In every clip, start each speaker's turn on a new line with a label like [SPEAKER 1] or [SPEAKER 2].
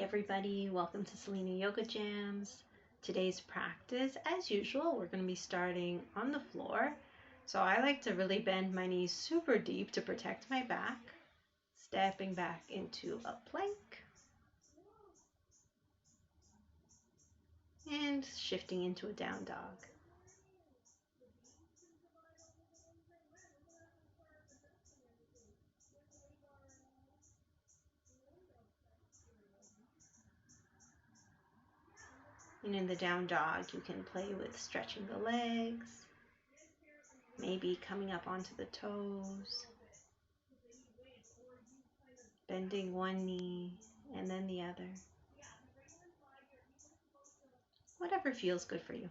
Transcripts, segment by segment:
[SPEAKER 1] everybody, welcome to Selena Yoga Jams. Today's practice, as usual, we're going to be starting on the floor. So I like to really bend my knees super deep to protect my back. Stepping back into a plank. And shifting into a down dog. And in the down dog, you can play with stretching the legs, maybe coming up onto the toes, bending one knee and then the other. Whatever feels good for you.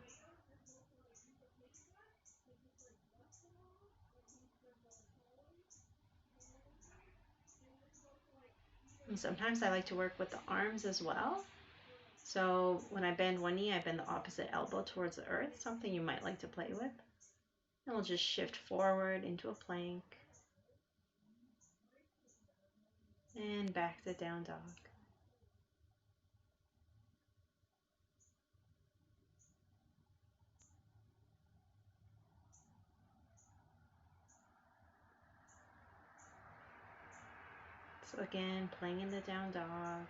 [SPEAKER 1] And sometimes I like to work with the arms as well. So when I bend one knee, I bend the opposite elbow towards the earth, something you might like to play with. And we'll just shift forward into a plank. And back to down dog. So again, playing in the down dog.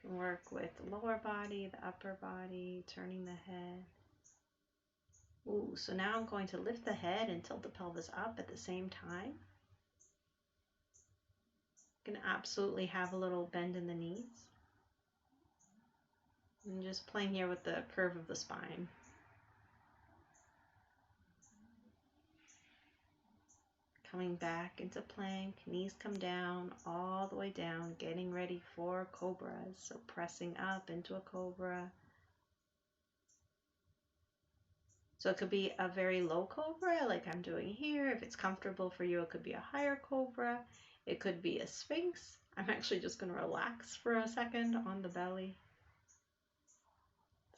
[SPEAKER 1] You can work with the lower body, the upper body, turning the head. Ooh, so now I'm going to lift the head and tilt the pelvis up at the same time. You can absolutely have a little bend in the knees. And just playing here with the curve of the spine. Coming back into plank, knees come down, all the way down, getting ready for cobras. So pressing up into a cobra. So it could be a very low cobra, like I'm doing here. If it's comfortable for you, it could be a higher cobra. It could be a sphinx. I'm actually just going to relax for a second on the belly.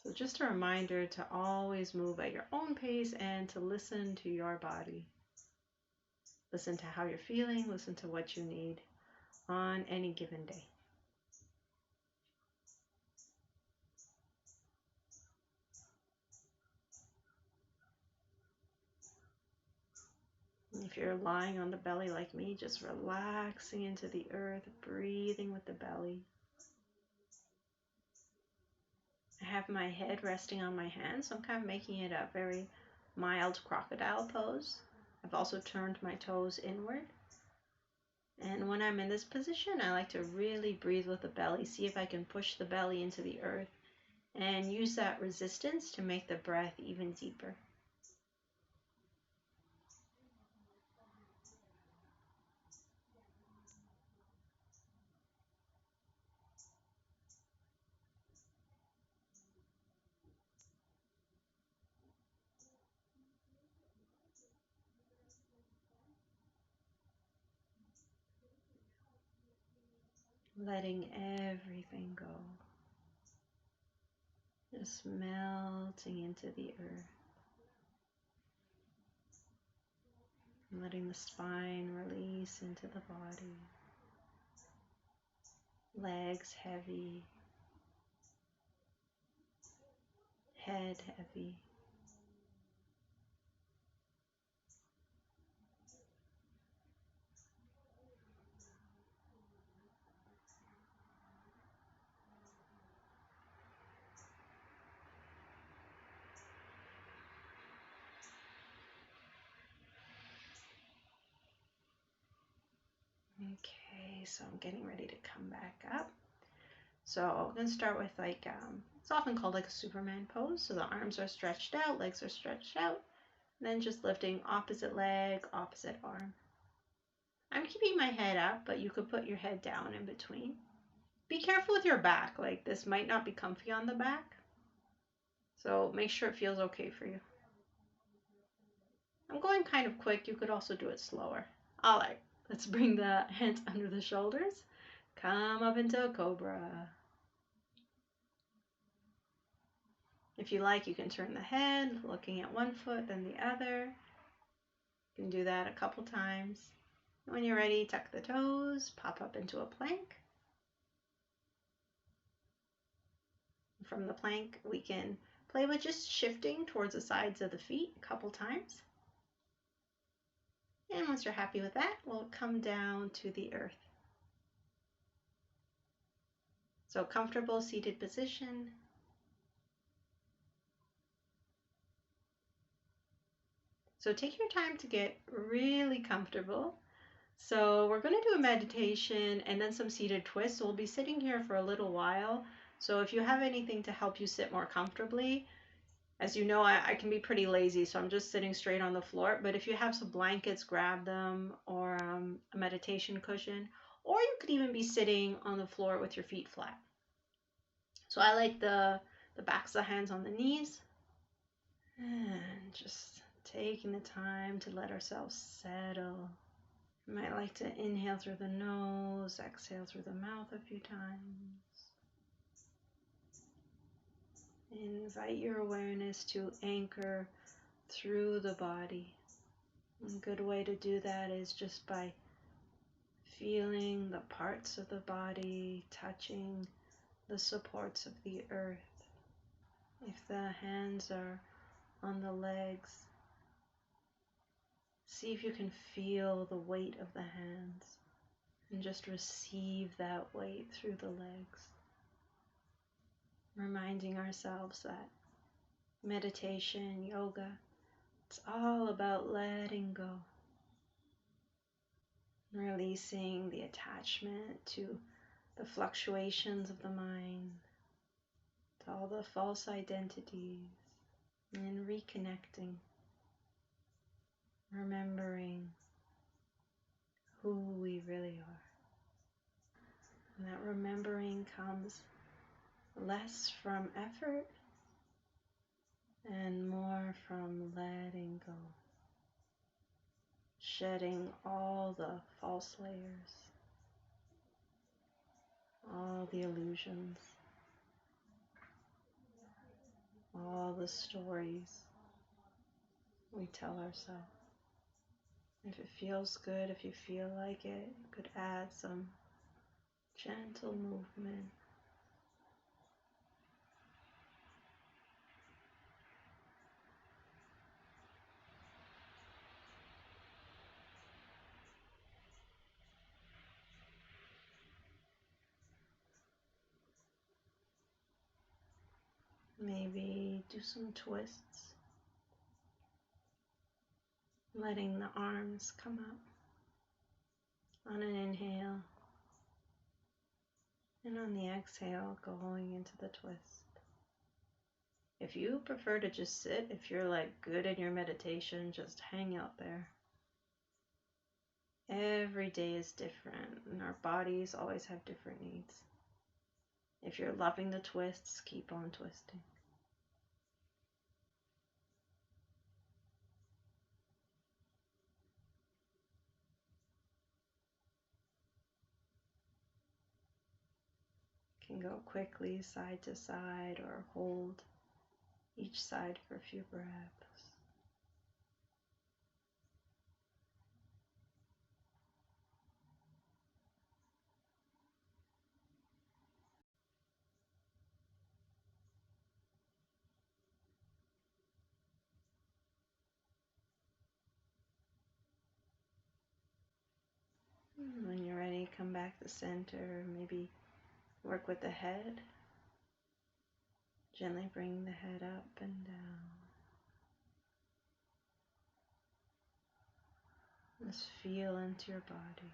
[SPEAKER 1] So just a reminder to always move at your own pace and to listen to your body. Listen to how you're feeling, listen to what you need on any given day. If you're lying on the belly like me, just relaxing into the earth, breathing with the belly. I have my head resting on my hands, so I'm kind of making it a very mild crocodile pose. I've also turned my toes inward. And when I'm in this position, I like to really breathe with the belly, see if I can push the belly into the earth and use that resistance to make the breath even deeper. Letting everything go. Just melting into the earth. Letting the spine release into the body. Legs heavy. Head heavy. Okay, so I'm getting ready to come back up. So I'm going to start with it's often called like a Superman pose. So the arms are stretched out, legs are stretched out. And then just lifting opposite leg, opposite arm. I'm keeping my head up, but you could put your head down in between. Be careful with your back. Like this might not be comfy on the back. So make sure it feels okay for you. I'm going kind of quick. You could also do it slower. All right, let's bring the hands under the shoulders. Come up into a cobra. If you like, you can turn the head, looking at one foot, then the other. You can do that a couple times. When you're ready, tuck the toes, pop up into a plank. From the plank, we can play with just shifting towards the sides of the feet a couple times. And once you're happy with that, we'll come down to the earth. So comfortable seated position. So take your time to get really comfortable. So we're going to do a meditation and then some seated twists. So we'll be sitting here for a little while. So if you have anything to help you sit more comfortably, as you know, I can be pretty lazy, so I'm just sitting straight on the floor. But if you have some blankets, grab them, or a meditation cushion, or you could even be sitting on the floor with your feet flat. So I like the backs of the hands on the knees, and just taking the time to let ourselves settle. You might like to inhale through the nose, exhale through the mouth a few times. Invite your awareness to anchor through the body. A good way to do that is just by feeling the parts of the body touching the supports of the earth. If the hands are on the legs, see if you can feel the weight of the hands and just receive that weight through the legs. Reminding ourselves that meditation, yoga, it's all about letting go. Releasing the attachment to the fluctuations of the mind, to all the false identities, and reconnecting, remembering who we really are. And that remembering comes less from effort and more from letting go, shedding all the false layers, all the illusions, all the stories we tell ourselves. If it feels good, if you feel like it, you could add some gentle movement. Maybe do some twists, letting the arms come up on an inhale, and on the exhale, going into the twist. If you prefer to just sit, if you're like good in your meditation, just hang out there. Every day is different, and our bodies always have different needs. If you're loving the twists, keep on twisting. Can go quickly side to side or hold each side for a few breaths. When you're ready, come back to center. Maybe work with the head. Gently bring the head up and down. Just feel into your body.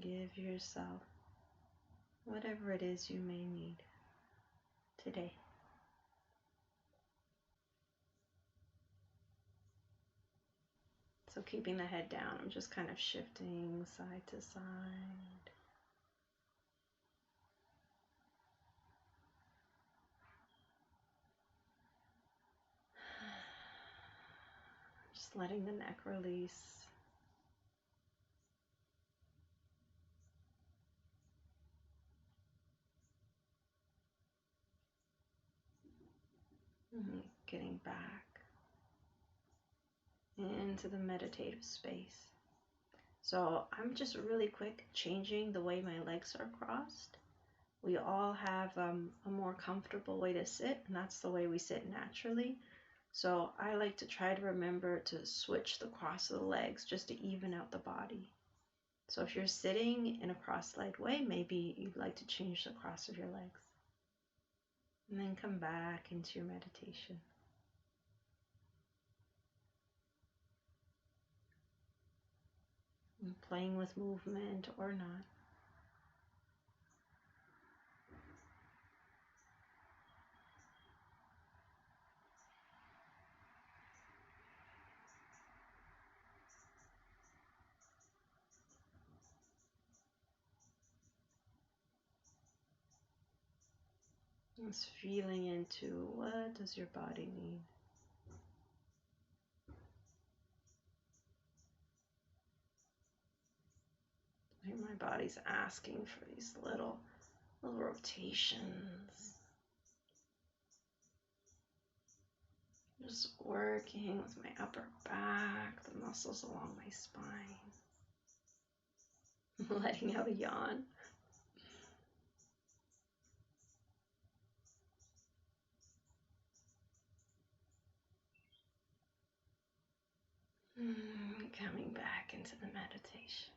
[SPEAKER 1] Give yourself whatever it is you may need today. So keeping the head down, I'm just kind of shifting side to side. Just letting the neck release. Getting back into the meditative space. So I'm just really quick changing the way my legs are crossed. We all have a more comfortable way to sit, and that's the way we sit naturally. So I like to try to remember to switch the cross of the legs just to even out the body. So if you're sitting in a cross-legged way, maybe you'd like to change the cross of your legs. And then come back into your meditation. And playing with movement or not. Just feeling into what does your body need. My body's asking for these little rotations. Just working with my upper back, the muscles along my spine. Letting out a yawn. Coming back into the meditation.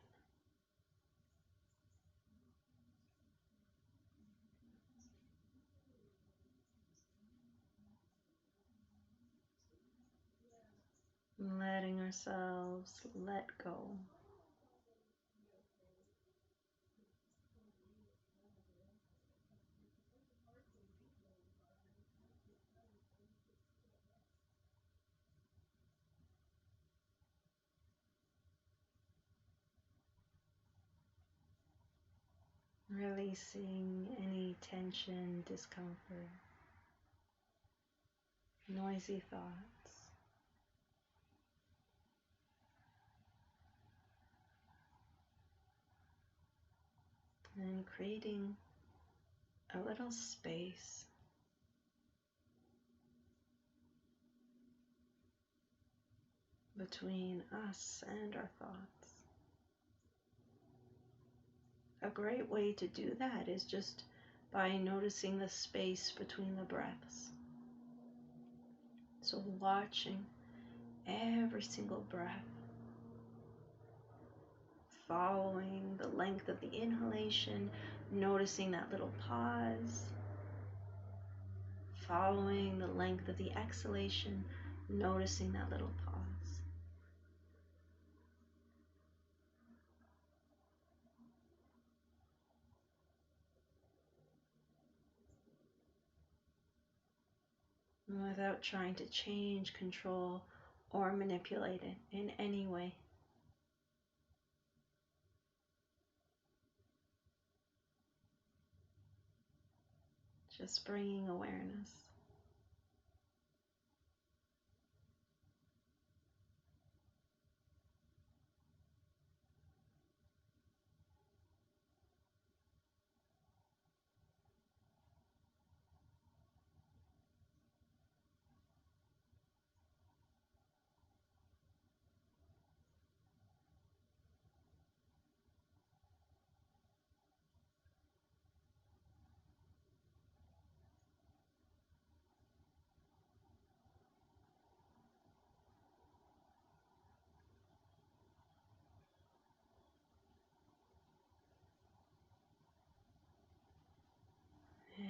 [SPEAKER 1] Letting ourselves let go. Releasing any tension, discomfort, noisy thoughts. And creating a little space between us and our thoughts. A great way to do that is just by noticing the space between the breaths. So watching every single breath, following the length of the inhalation, noticing that little pause, following the length of the exhalation, noticing that little pause. Without trying to change, control, or manipulate it in any way. Just bringing awareness.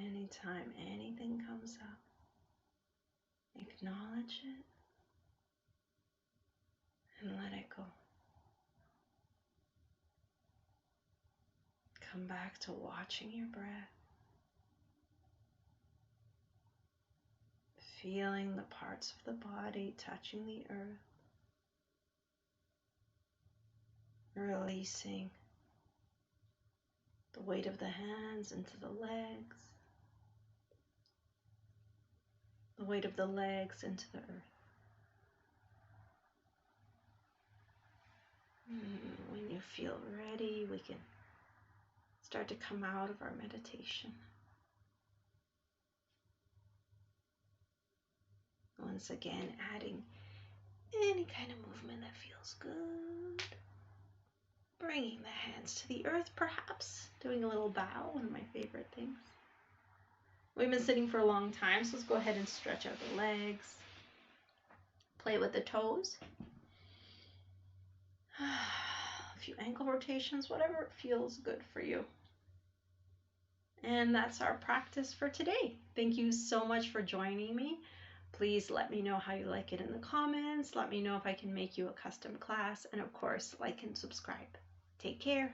[SPEAKER 1] Anytime anything comes up, acknowledge it and let it go. Come back to watching your breath, feeling the parts of the body touching the earth, releasing the weight of the hands into the legs, the weight of the legs into the earth. When you feel ready, we can start to come out of our meditation. once again, adding any kind of movement that feels good. Bringing the hands to the earth, perhaps. Doing a little bow, one of my favorite things. We've been sitting for a long time, so let's go ahead and stretch out the legs. Play with the toes. A few ankle rotations, whatever feels good for you. And that's our practice for today. Thank you so much for joining me. Please let me know how you like it in the comments. Let me know if I can make you a custom class. And of course, like and subscribe. Take care.